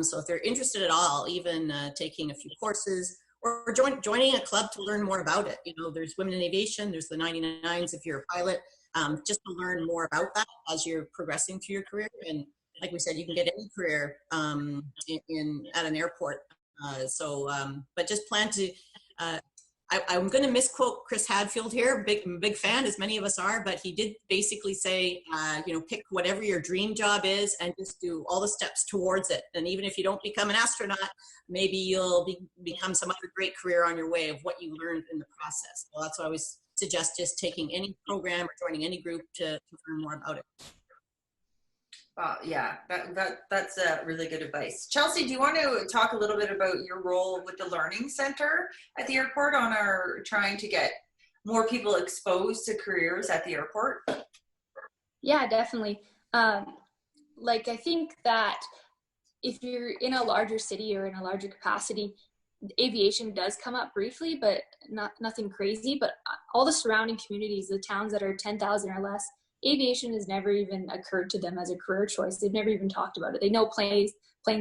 So if they're interested at all, even taking a few courses, or joining a club to learn more about it. There's Women in Aviation, there's the 99s if you're a pilot, just to learn more about that as you're progressing through your career. And like we said, you can get any career at an airport. But just plan to, I'm going to misquote Chris Hadfield here, big fan, as many of us are, but he did basically say, pick whatever your dream job is and just do all the steps towards it. And even if you don't become an astronaut, maybe you'll become some other great career on your way of what you learned in the process. Well, that's why I always suggest just taking any program or joining any group to learn more about it. Yeah, that's really good advice. Chelsea, do you want to talk a little bit about your role with the Learning Center at the airport on our trying to get more people exposed to careers at the airport? Yeah, definitely. I think that if you're in a larger city or in a larger capacity, aviation does come up briefly, but nothing crazy. But all the surrounding communities, the towns that are 10,000 or less, aviation has never even occurred to them as a career choice. They've never even talked about it. They know planes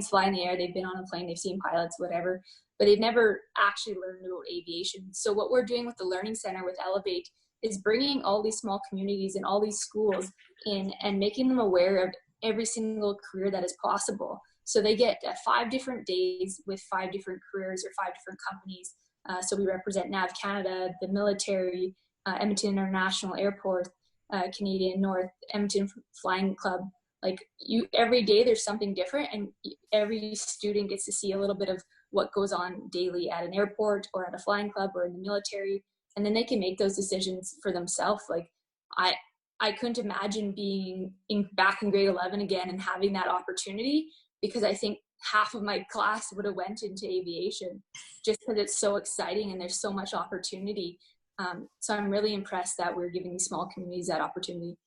fly in the air. They've been on a plane. They've seen pilots, whatever, but they've never actually learned about aviation. So what we're doing with the Learning Center with Elevate is bringing all these small communities and all these schools in and making them aware of every single career that is possible. So they get 5 different days with 5 different careers or 5 different companies. So we represent NAV Canada, the military, Edmonton International Airport, Canadian North, Edmonton Flying Club. Every day there's something different, and every student gets to see a little bit of what goes on daily at an airport or at a flying club or in the military, and then they can make those decisions for themselves. I couldn't imagine being back in grade 11 again and having that opportunity, because I think half of my class would have went into aviation just because it's so exciting and there's so much opportunity. So I'm really impressed that we're giving these small communities that opportunity.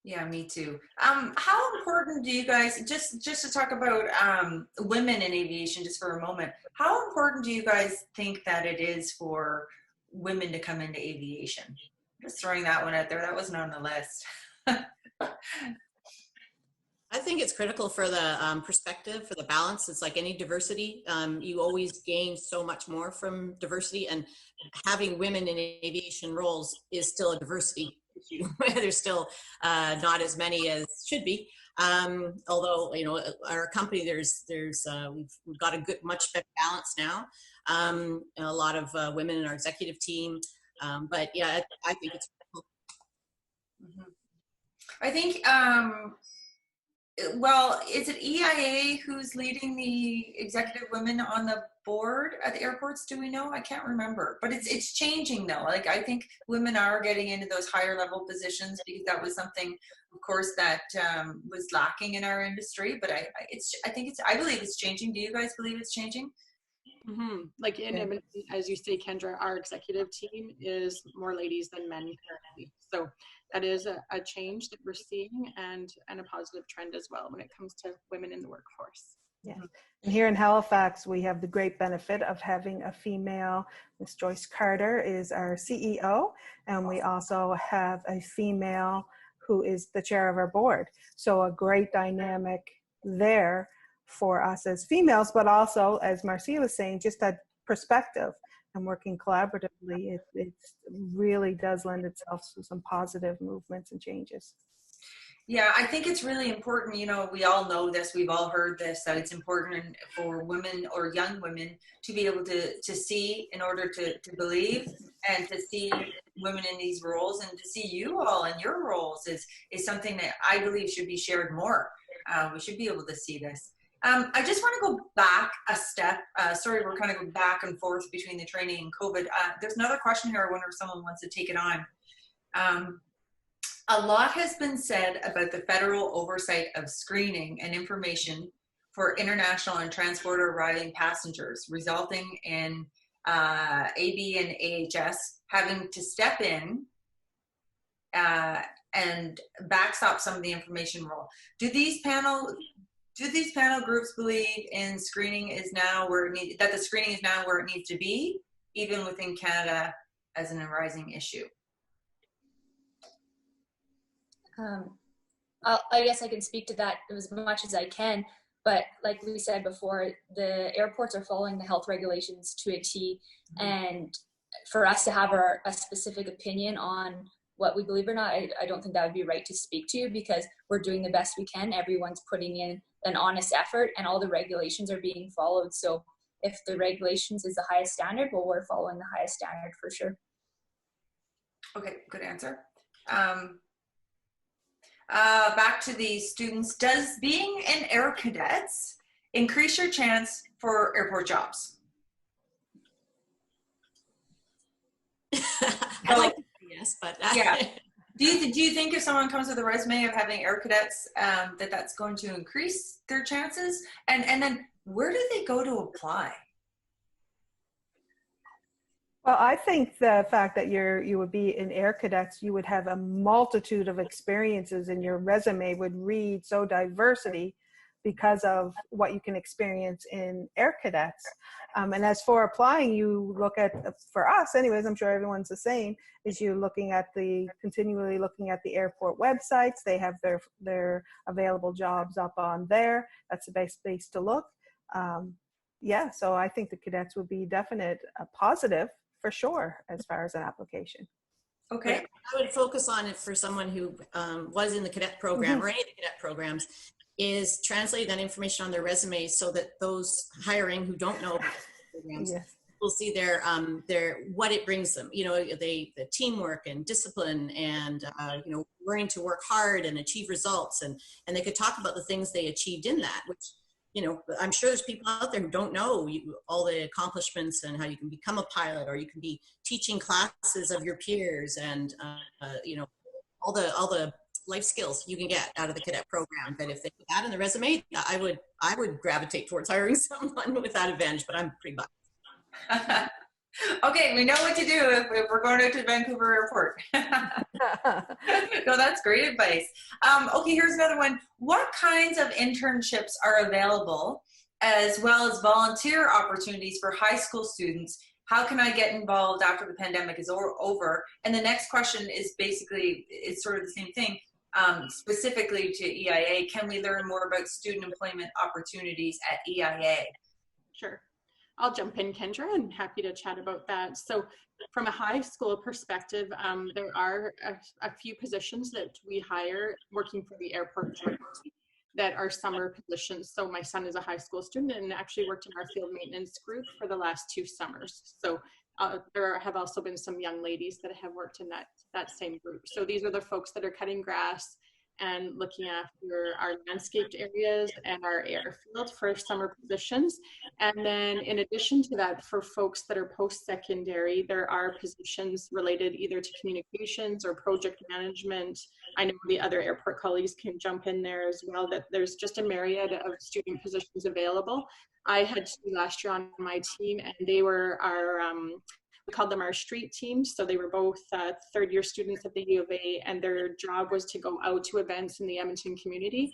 Yeah, me too. How important do you guys, just to talk about women in aviation just for a moment, how important do you guys think that it is for women to come into aviation? Just throwing that one out there. That wasn't on the list. I think it's critical for the perspective, for the balance. It's like any diversity. You always gain so much more from diversity, and having women in aviation roles is still a diversity issue. There's still not as many as should be. Although, you know, our company, we've got a much better balance now. A lot of women in our executive team. But yeah, I think it's critical. Mm-hmm. I think, well, is it EIA who's leading the executive women on the board at the airports? Do we know? I can't remember, but it's changing though. Like, I think women are getting into those higher level positions because that was something, of course, that was lacking in our industry. But I believe it's changing. Do you guys believe it's changing? Mm-hmm. Like in Edmonton, as you say, Kendra, our executive team is more ladies than men currently. So that is a change that we're seeing, and a positive trend as well when it comes to women in the workforce. Yeah. And here in Halifax, we have the great benefit of having a female. Miss Joyce Carter is our CEO, and we also have a female who is the chair of our board. So a great dynamic there for us as females, but also, as Marcia was saying, just that perspective and working collaboratively, it really does lend itself to some positive movements and changes. Yeah, I think it's really important. You know, we all know this, we've all heard this, that it's important for women or young women to be able to see in order to believe, and to see women in these roles, and to see you all in your roles is something that I believe should be shared more. We should be able to see this. I just want to go back a step. Sorry, we're kind of going back and forth between the training and COVID. There's another question here. I wonder if someone wants to take it on. A lot has been said about the federal oversight of screening and information for international and transporter arriving passengers, resulting in AB and AHS having to step in and backstop some of the information role. Do these panel groups believe in screening is now where that the screening is now where it needs to be, even within Canada, as an arising issue? I guess I can speak to that as much as I can, but like we said before, the airports are following the health regulations to a T, and for us to have a specific opinion on what we believe or not, I don't think that would be right to speak to, because we're doing the best we can. Everyone's putting in an honest effort, and all the regulations are being followed. So if the regulations is the highest standard, well, we're following the highest standard for sure. Okay, good answer. Back to the students, does being an air cadets increase your chance for airport jobs? I'd like to say yes, but yeah. Do you think if someone comes with a resume of having air cadets, that's going to increase their chances? And then where do they go to apply? Well, I think the fact that you would be in Air Cadets, you would have a multitude of experiences, and your resume would read so diversity because of what you can experience in Air Cadets. And as for applying, you look at, for us anyways, I'm sure everyone's the same, is you continually looking at the airport websites. They have their available jobs up on there. That's the best place to look. Yeah, so I think the cadets would be definite positive for sure as far as an application. Okay. I would focus on it for someone who was in the cadet program or any of the cadet programs, is translate that information on their resume so that those hiring who don't know about the programs will see their what it brings them. You know, the teamwork and discipline and you know, learning to work hard and achieve results, and they could talk about the things they achieved in that, which, you know, I'm sure there's people out there who don't know all the accomplishments and how you can become a pilot, or you can be teaching classes of your peers, and you know, all the life skills you can get out of the cadet program. But if they put that in the resume, I would gravitate towards hiring someone with that advantage. But I'm pretty biased. Okay, we know what to do if we're going out to Vancouver Airport. No, that's great advice. Okay, here's another one. What kinds of internships are available, as well as volunteer opportunities for high school students? How can I get involved after the pandemic is over? And the next question is basically, it's sort of the same thing. specifically to EIA. Can we learn more about student employment opportunities at EIA? Sure. I'll jump in, Kendra, and happy to chat about that. So from a high school perspective, there are a few positions that we hire working for the airport that are summer positions. So my son is a high school student and actually worked in our field maintenance group for the last 2 summers. So there have also been some young ladies that have worked in that same group. So these are the folks that are cutting grass and looking after our landscaped areas and our airfield for summer positions. And then in addition to that, for folks that are post-secondary, there are positions related either to communications or project management. I know the other airport colleagues can jump in there as well, that there's just a myriad of student positions available. I had 2 last year on my team, and they were our we called them our street teams. So they were both third-year students at the U of A, and their job was to go out to events in the Edmonton community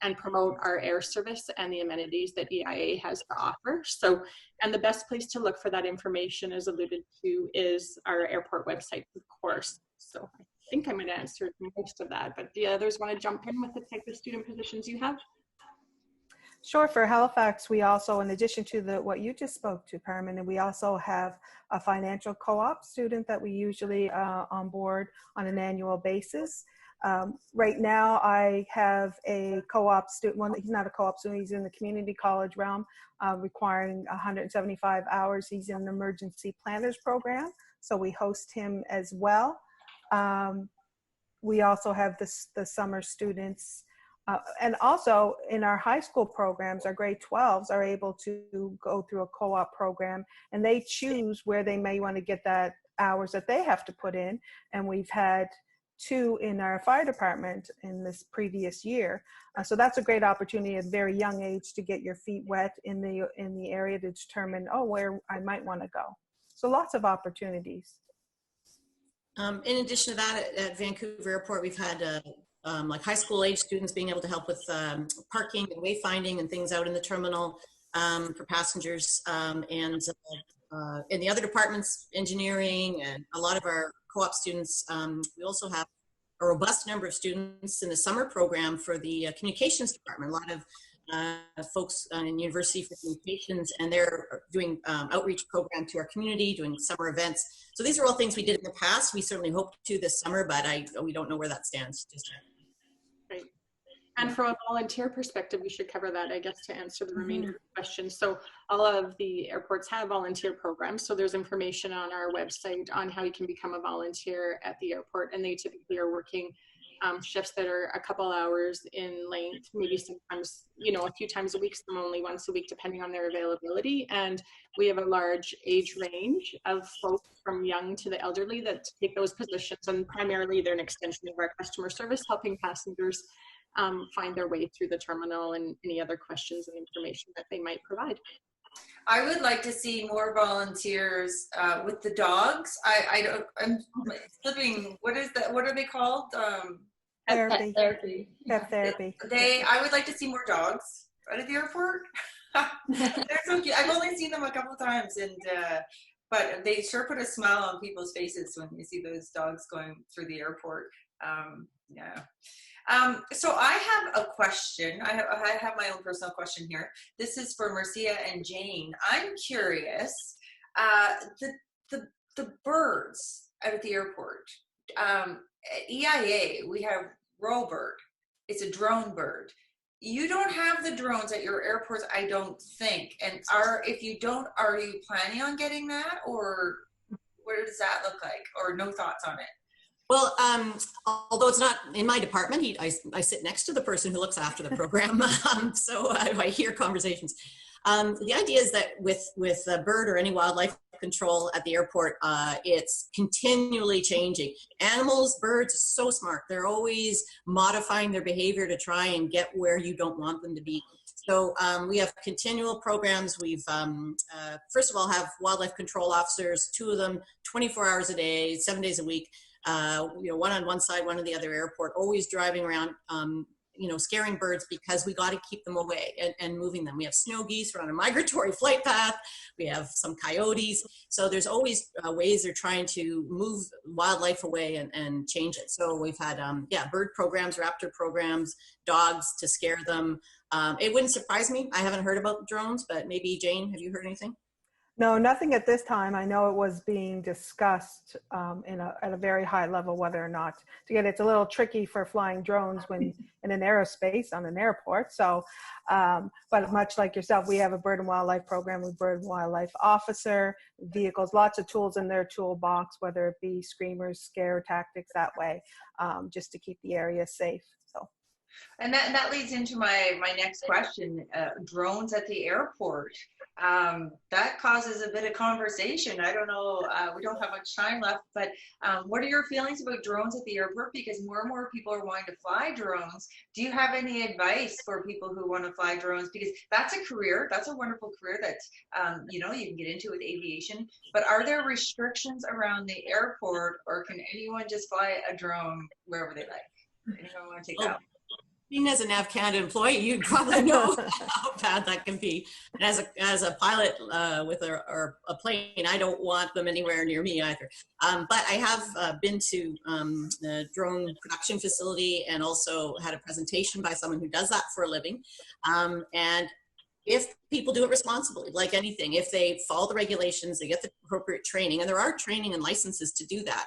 and promote our air service and the amenities that EIA has to offer. So, and the best place to look for that information, as alluded to, is our airport website, of course. So I think I might have answered most of that, but the others want to jump in with the type of student positions you have? Sure. For Halifax, we also, in addition to what you just spoke to, Carmen, and we also have a financial co-op student that we usually onboard on an annual basis. Right now, I have a co-op student. Well, he's not a co-op student. He's in the community college realm, requiring 175 hours. He's in an emergency planners program, so we host him as well. We also have the summer students. And also in our high school programs, our grade 12s are able to go through a co-op program, and they choose where they may want to get that hours that they have to put in. And we've had 2 in our fire department in this previous year. So that's a great opportunity at a very young age to get your feet wet in the area to determine, where I might want to go. So lots of opportunities. In addition to that, at Vancouver Airport, we've had like high school age students being able to help with parking and wayfinding and things out in the terminal for passengers. And in the other departments, engineering and a lot of our co-op students, we also have a robust number of students in the summer program for the communications department. A lot of folks in University for Communications, and they're doing outreach program to our community, doing summer events. So these are all things we did in the past. We certainly hope to this summer, but we don't know where that stands just yet. Right. And from a volunteer perspective, we should cover that, I guess, to answer the remainder of the question. So all of the airports have volunteer programs. So there's information on our website on how you can become a volunteer at the airport. And they typically are working shifts that are a couple hours in length, maybe sometimes, a few times a week, some only once a week, depending on their availability. And we have a large age range of folks from young to the elderly that take those positions, and primarily they're an extension of our customer service, helping passengers find their way through the terminal and any other questions and information that they might provide. I would like to see more volunteers with the dogs. I'm slipping. What is that? What are they called? Therapy. Pet therapy. I would like to see more dogs out at the airport. They're so cute. I've only seen them a couple of times, but they sure put a smile on people's faces when you see those dogs going through the airport. Yeah. So I have a question. I have my own personal question here. This is for Marcia and Jane. I'm curious, the birds out at the airport. At EIA, we have Robird. It's a drone bird. You don't have the drones at your airports, I don't think. And if you don't, are you planning on getting that, or what does that look like? Or no thoughts on it? Well, although it's not in my department, I sit next to the person who looks after the program, so I hear conversations. The idea is that with bird or any wildlife control at the airport, it's continually changing. Animals, birds, so smart. They're always modifying their behavior to try and get where you don't want them to be. So we have continual programs. We've, first of all, have wildlife control officers, 2 of them, 24 hours a day, 7 days a week. One on one side, one on the other airport, always driving around scaring birds because we got to keep them away and moving them. We have snow geese, we're on a migratory flight path, we have some coyotes. So there's always ways they're trying to move wildlife away and change it. So we've had, bird programs, raptor programs, dogs to scare them. It wouldn't surprise me. I haven't heard about drones, but maybe Jane, have you heard anything? No, nothing at this time. I know it was being discussed at a very high level whether or not to get it. It's a little tricky for flying drones when in an aerospace on an airport. So, but much like yourself, we have a bird and wildlife program with bird and wildlife officer, vehicles, lots of tools in their toolbox, whether it be screamers, scare tactics that way, just to keep the area safe. So. And that leads into my next question, drones at the airport. That causes a bit of conversation. I don't know, we don't have much time left, but what are your feelings about drones at the airport? Because more and more people are wanting to fly drones. Do you have any advice for people who want to fly drones? Because that's a career, that's a wonderful career that, you can get into with aviation, but are there restrictions around the airport, or can anyone just fly a drone wherever they like? Anyone want to take that? Being as a NAV Canada employee, you probably know how bad that can be. And as a pilot with a plane, I don't want them anywhere near me either. But I have been to the drone production facility and also had a presentation by someone who does that for a living. And if people do it responsibly, like anything, if they follow the regulations, they get the appropriate training, and there are training and licenses to do that.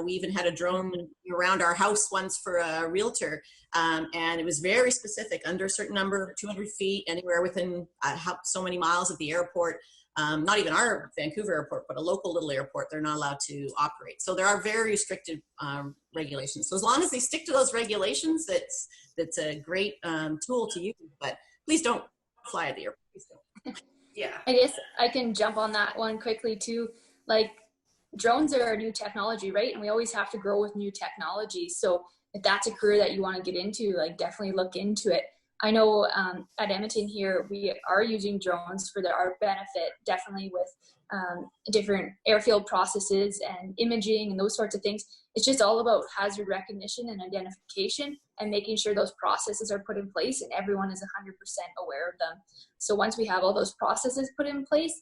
We even had a drone around our house once for a realtor, and it was very specific, under a certain number, 200 feet, anywhere within so many miles of the airport. Not even our Vancouver airport, but a local little airport, they're not allowed to operate. So there are very restricted regulations. So as long as they stick to those regulations, that's a great tool to use. But please don't fly at the airport. Please don't. Yeah. I guess I can jump on that one quickly too. Like, drones are a new technology, right? And we always have to grow with new technology. So if that's a career that you want to get into, like, definitely look into it. I know at Edmonton here, we are using drones for our benefit, definitely with different airfield processes and imaging and those sorts of things. It's just all about hazard recognition and identification and making sure those processes are put in place and everyone is 100% aware of them. So once we have all those processes put in place,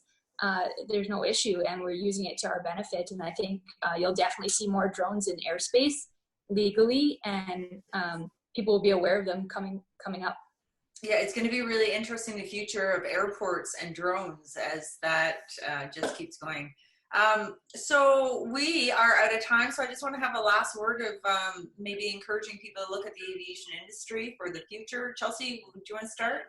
there's no issue, and we're using it to our benefit. And I think you'll definitely see more drones in airspace legally, and people will be aware of them coming up. Yeah, it's going to be really interesting, the future of airports and drones, as that just keeps going. So we are out of time, so I just want to have a last word of maybe encouraging people to look at the aviation industry for the future. Chelsea, do you want to start?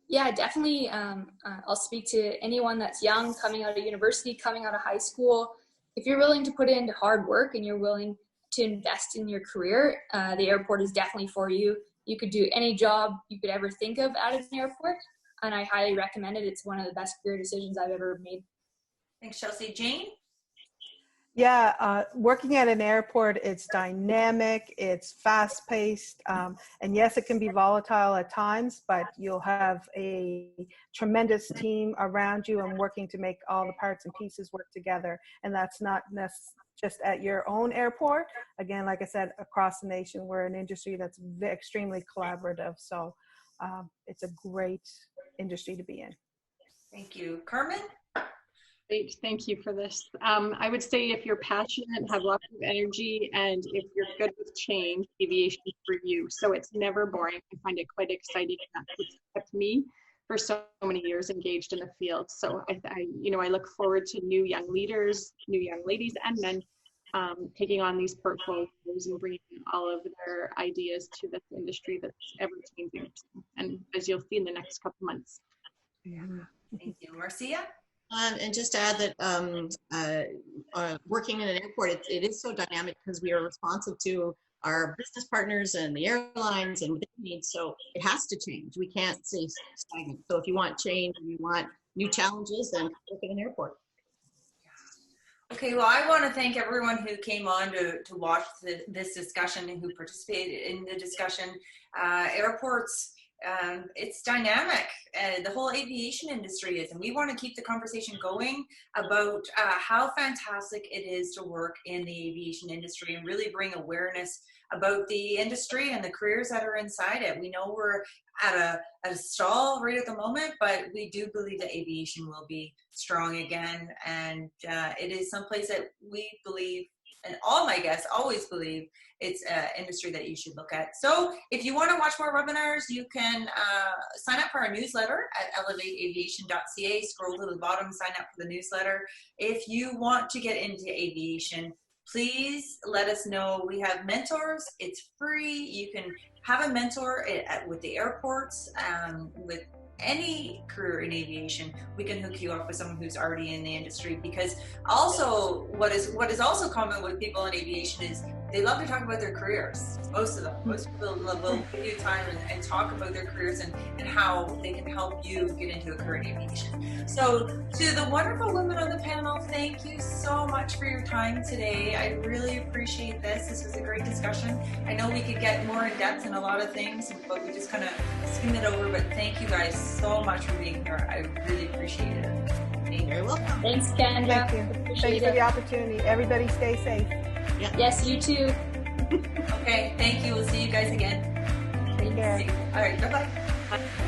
Yeah, definitely. I'll speak to anyone that's young, coming out of university, coming out of high school. If you're willing to put in hard work and you're willing to invest in your career, the airport is definitely for you. You could do any job you could ever think of at an airport, and I highly recommend it. It's one of the best career decisions I've ever made. Thanks, Chelsea. Jane? Yeah, working at an airport, it's dynamic, it's fast-paced, and yes, it can be volatile at times, but you'll have a tremendous team around you and working to make all the parts and pieces work together. And that's not just at your own airport. Again, like I said, across the nation, we're an industry that's extremely collaborative. So it's a great industry to be in. Thank you. Carmen? Great, thank you for this. I would say if you're passionate, have lots of energy, and if you're good with change, aviation is for you. So it's never boring. I find it quite exciting. That's what's kept me for so many years engaged in the field. So I look forward to new young leaders, new young ladies and men taking on these portfolios and bringing all of their ideas to this industry that's ever changing. And as you'll see in the next couple months. Yeah. Thank you. Marcia? And just to add that working in an airport, it is so dynamic because we are responsive to our business partners and the airlines and what they need. So it has to change. We can't stay stagnant. So if you want change and you want new challenges, then work at an airport. Okay, well, I want to thank everyone who came on to watch this discussion and who participated in the discussion. Airports it's dynamic. The whole aviation industry is, and we want to keep the conversation going about how fantastic it is to work in the aviation industry and really bring awareness about the industry and the careers that are inside it. We know we're at a stall right at the moment, but we do believe that aviation will be strong again, and it is someplace that we believe, and all my guests always believe, it's an industry that you should look at. So if you want to watch more webinars, you can sign up for our newsletter at elevateaviation.ca. Scroll to the bottom, sign up for the newsletter. If you want to get into aviation, please let us know. We have mentors. It's free. You can have a mentor with the airports, with any career in aviation. We can hook you up with someone who's already in the industry, because also what is also common with people in aviation is they love to talk about their careers. Most of them. Most people will give you time and talk about their careers and how they can help you get into a career in aviation. So to the wonderful women on the panel, thank you so much for your time today. I really appreciate this. This was a great discussion. I know we could get more in depth in a lot of things, but we just kind of skimmed it over. But thank you guys so much for being here. I really appreciate it. You're welcome. Thanks, Kendra. Thank you. Thanks for the opportunity. Everybody stay safe. Yeah. Yes, you too. Okay, thank you. We'll see you guys again. Take care. All right, bye-bye.